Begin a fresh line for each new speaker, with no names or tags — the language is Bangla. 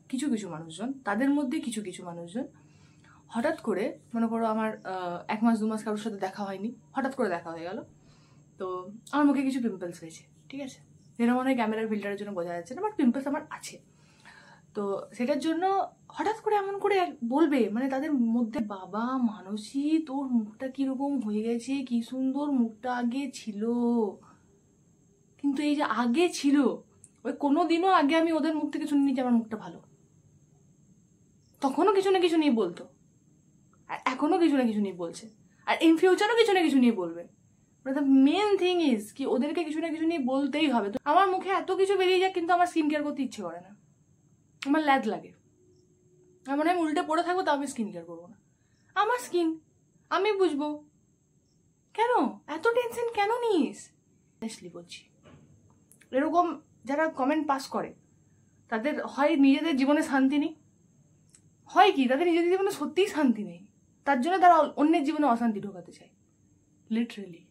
কিছু কিছু মানুষজন, তাদের মধ্যে কিছু কিছু মানুষজন হঠাৎ করে, মনে করো আমার 1 মাস 2 মাস কারোর সাথে দেখা হয়নি, হঠাৎ করে দেখা হয়ে গেল, তো আমার মুখে কিছু পিম্পলস হয়েছে, ঠিক আছে, যেটা মনে হয় ক্যামেরার ফিল্টারের জন্য বোঝা যাচ্ছে না, বাট পিম্পলস আমার আছে। তো সেটার জন্য হঠাৎ করে এমন করে বলবে, মানে তাদের মধ্যে, বাবা মানসী তোর মুখটা কিরকম হয়ে গেছে, কি সুন্দর মুখটা আগে ছিল। কিন্তু এই যে আগে ছিল, ওই কোনোদিনও আগে আমি ওদের মুখ থেকে শুনিনি যে আমার মুখটা ভালো। তখনও কিছু না কিছু নিয়ে বলতো, আর এখনো কিছু না কিছু নিয়ে বলছে, আর ইন ফিউচারও কিছু না কিছু নিয়ে বলবে। দ্য মেন থিং ইজ কি ওদেরকে কিছু না কিছু নিয়ে বলতেই হবে। তো আমার মুখে এত কিছু বেরিয়ে যায়, কিন্তু আমার স্কিন কেয়ার করতে ইচ্ছে করে না, আমার ল্যাদ লাগে। আমার আমি উল্টে পড়ে থাকবো, তো আমি স্কিন কেয়ার করবো না। আমার স্কিন আমি বুঝবো, কেন এত টেনশন কেন নিস? অনেস্টলি বলছি, এরকম যারা কমেন্ট পাস করে তাদের হয় নিজেদের জীবনে শান্তি নেই, হয় কি তাদের নিজেদের জীবনে সত্যিই শান্তি নেই, তার জন্য তারা অন্যের জীবনে অশান্তি ঢোকাতে চায়, লিটারেলি।